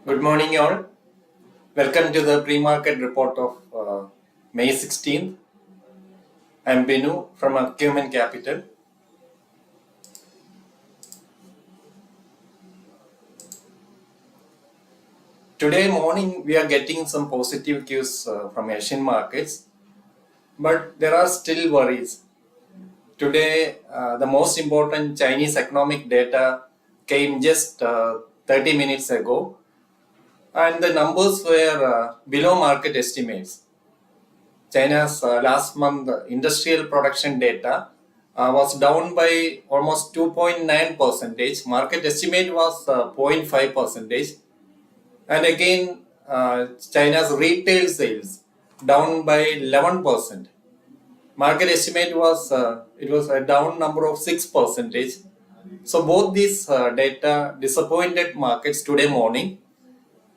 Good morning, all. Welcome to the pre-market report of May 16th. I'm Binu from Acumen Capital. Today morning, we are getting some positive cues from Asian markets, but there are still worries. Today, the most important Chinese economic data came just 30 minutes ago, and the numbers were below market estimates. China's last month industrial production data was down by almost 2.9 percentage. Market estimate was 0.5 percentage. And again, China's retail sales down by 11%. Market estimate was it was a down number of 6 percentage. So both these data disappointed markets today morning,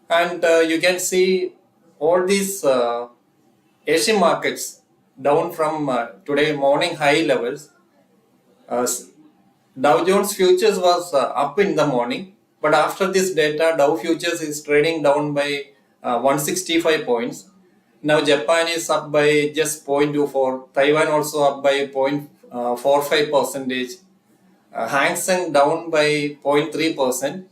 and you can see all these Asian markets down from today morning high levels. Uh, Dow Jones futures was up in the morning, but after this data, Dow futures is trading down by 165 points. Now Japan is up by just 0.24. Taiwan also up by 0.45 percentage. Hang Seng down by 0.3%.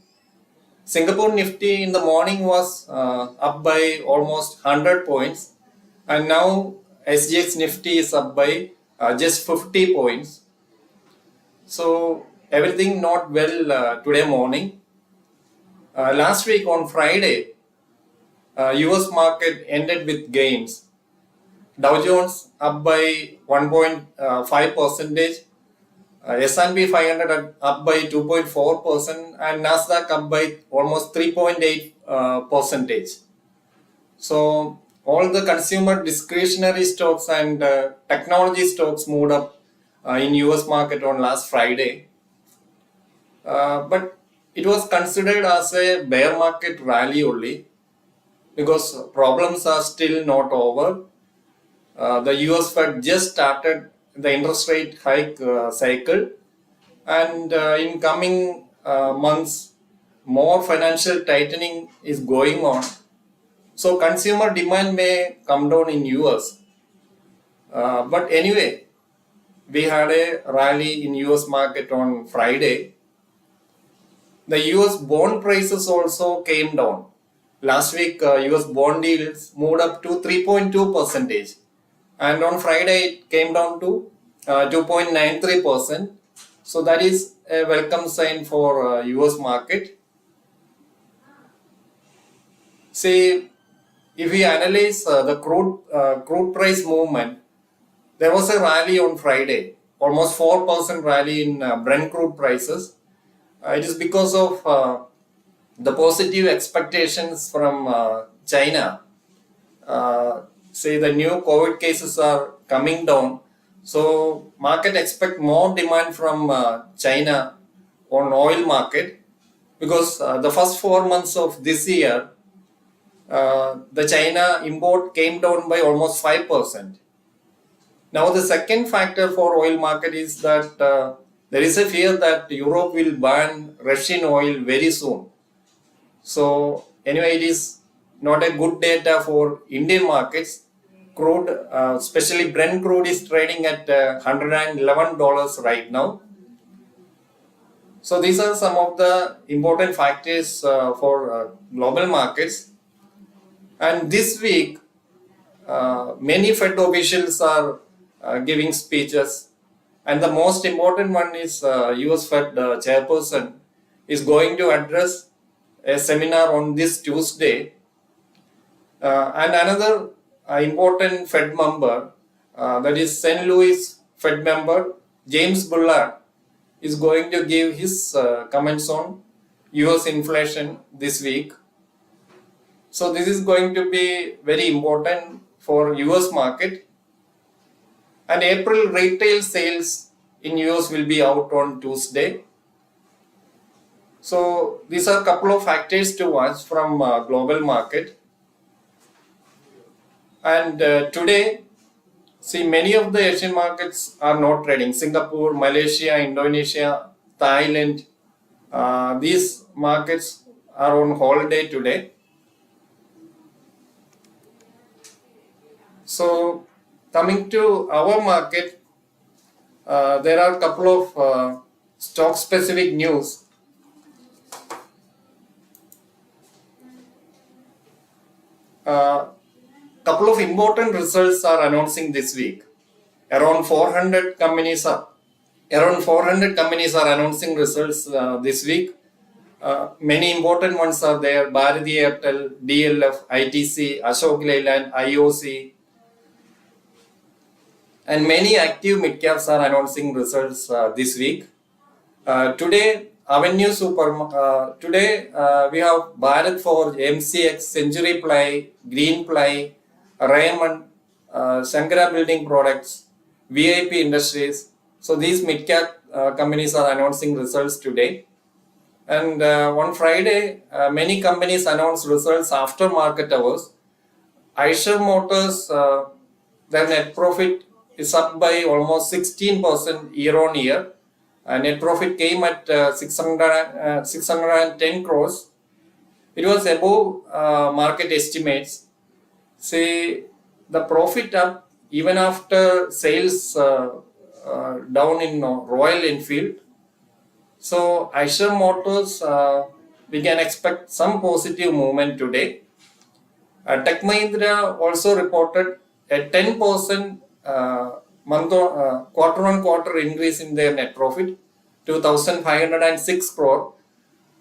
Singapore Nifty in the morning was up by almost 100 points, and now SGX Nifty is up by just 50 points. So everything not well today morning. Last week on Friday, US market ended with gains. Dow Jones up by 1.5 percentage, S&P 500 up by 2.4%, and Nasdaq up by almost 3.8 percentage. So all the consumer discretionary stocks and technology stocks moved up in US market on last Friday. But it was considered as a bear market rally only because problems are still not over. The US Fed just started the interest rate hike cycle, and in coming months, more financial tightening is going on. So consumer demand may come down in US. But anyway, we had a rally in US market on Friday. The US bond prices also came down. Last week, US bond yields moved up to 3.2 percentage, and on Friday it came down to 2.93%. So that is a welcome sign for US market. See, if we analyze the crude price movement, there was a rally on Friday, almost 4% rally in Brent crude prices. It is because of the positive expectations from China. Say the new COVID cases are coming down, so market expect more demand from China on oil market because the first 4 months of this year, the China import came down by almost 5%. Now the second factor for oil market is that there is a fear that Europe will ban Russian oil very soon. So anyway, it is not a good data for Indian markets. Crude, especially Brent crude, is trading at $111 right now. So these are some of the important factors for global markets. And this week, many Fed officials are giving speeches, and the most important one is US Fed chairperson is going to address a seminar on this Tuesday. And another important Fed member, that is St. Louis Fed member James Bullard, is going to give his comments on US inflation this week. So this is going to be very important for US market. And April retail sales in US will be out on Tuesday. So these are a couple of factors to watch from global market. And today, see, many of the Asian markets are not trading. Singapore, Malaysia, Indonesia, Thailand, these markets are on holiday today. So coming to our market, there are a couple of stock specific news. Couple of important results are announcing this week. Around 400 companies are announcing results this week. Many important ones are there: Bharati Airtel, DLF, ITC, Ashok Leyland, IOC, and many active mid caps are announcing results this week. Today, we have Bharat Forge, MCX, Century Ply, Green Ply, Raymond, Shankara Building Products, VIP Industries. So these mid cap companies are announcing results today. And on Friday, many companies announced results after market hours. Eicher Motors, their net profit is up by almost 16% year on year. Net profit came at 610 crores. It was above market estimates. Say the profit up even after sales down in Royal Enfield. So Eicher Motors, we can expect some positive movement today. Tech Mahindra also reported a 10% quarter on quarter increase in their net profit to 1,506 crore.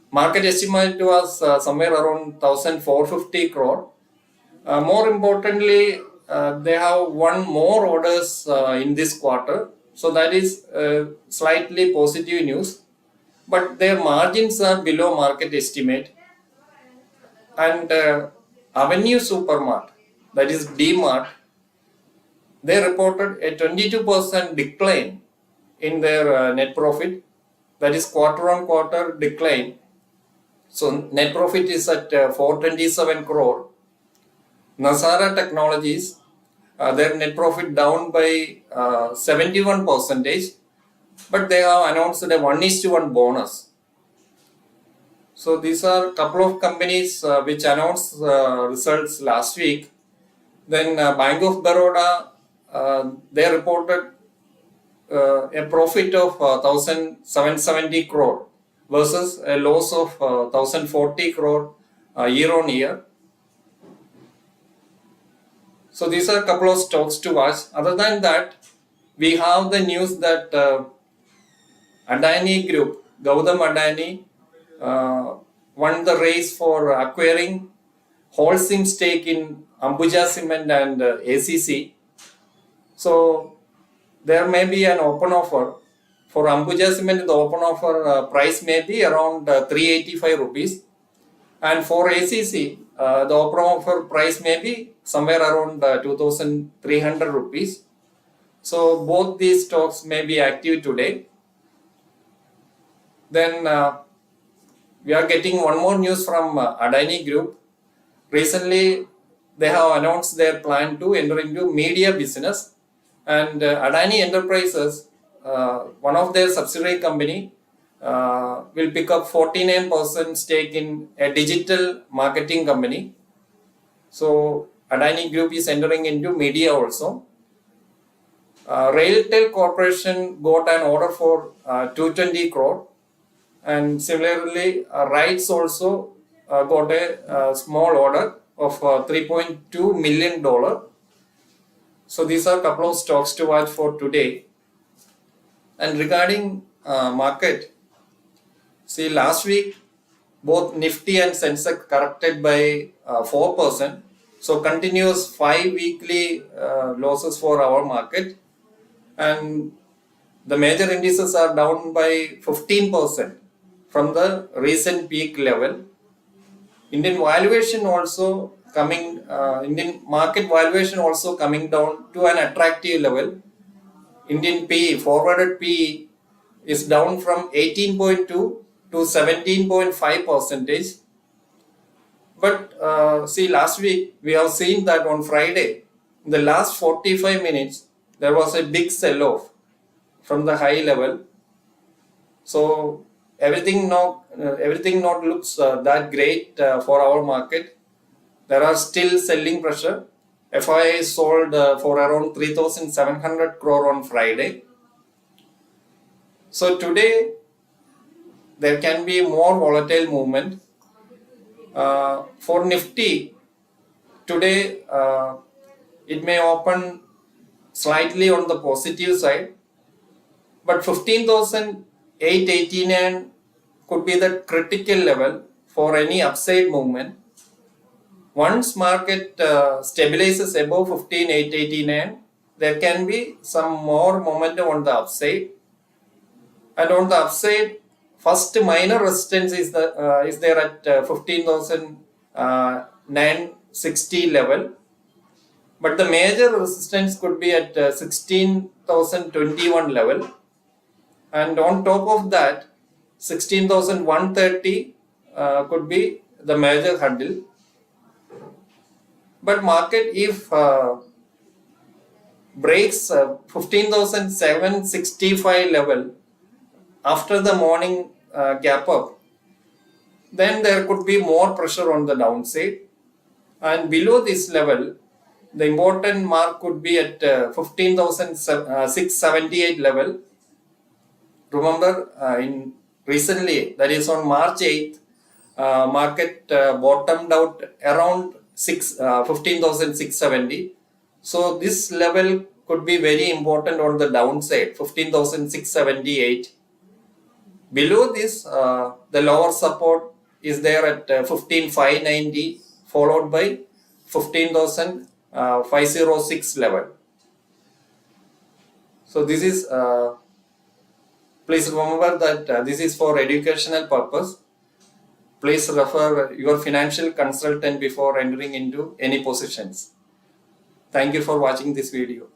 Market estimate was somewhere around 1,450 crore. More importantly, they have won more orders in this quarter. So that is slightly positive news. But their margins are below market estimate. And Avenue Supermart, that is D-Mart, they reported a 22% decline in their net profit, that is quarter on quarter decline. So net profit is at 427 crore. Nazara Technologies, their net profit down by 71%, but they have announced a 1:1 bonus. So these are a couple of companies which announced results last week. Then Bank of Baroda, they reported a profit of 1,770 crore versus a loss of 1,040 crore year on year. So these are a couple of stocks to watch. Other than that, we have the news that Adani Group, Gautam Adani, won the race for acquiring wholesale stake in Ambuja Cement and ACC. So there may be an open offer. For Ambuja Cement, the open offer price may be around 385 rupees. And for ACC, the open offer price may be somewhere around 2,300 rupees. So both these stocks may be active today. Then we are getting one more news from Adani Group. Recently, they have announced their plan to enter into media business, and Adani Enterprises, one of their subsidiary company, will pick up 49% stake in a digital marketing company. So Adani Group is entering into media also. Railtel Corporation got an order for 220 crore, and similarly RITES also got a small order of $3.2 million. So these are a couple of stocks to watch for today. And regarding market, see, last week both Nifty and Sensex corrected by 4%. So continuous 5 weekly losses for our market, and the major indices are down by 15% from the recent peak level. Indian valuation also Indian market valuation also coming down to an attractive level. Indian PE, forwarded PE, is down from 18.2 to 17.5%. But see, last week we have seen that on Friday, in the last 45 minutes, there was a big sell-off from the high level. So everything not looks that great for our market. There are still selling pressure. FII sold for around 3,700 crore on Friday. So today there can be more volatile movement. For Nifty, today it may open slightly on the positive side, but 15,889 could be the critical level for any upside movement. Once market stabilizes above 15,889, there can be some more momentum on the upside. And on the upside, first minor resistance is there at 15,960 level, but the major resistance could be at 16,021 level, and on top of that 16,130 could be the major hurdle. But market, if breaks 15,765 level after the morning gap up, then there could be more pressure on the downside. And below this level, the important mark could be at 15,678 level. Remember, in recently, that is on March 8th, market bottomed out around 15,670. So this level could be very important on the downside, 15,678. Below this, the lower support is there at 15,590, followed by 15,506 level. So this is, please remember that this is for educational purpose. Please refer your financial consultant before entering into any positions. Thank you for watching this video.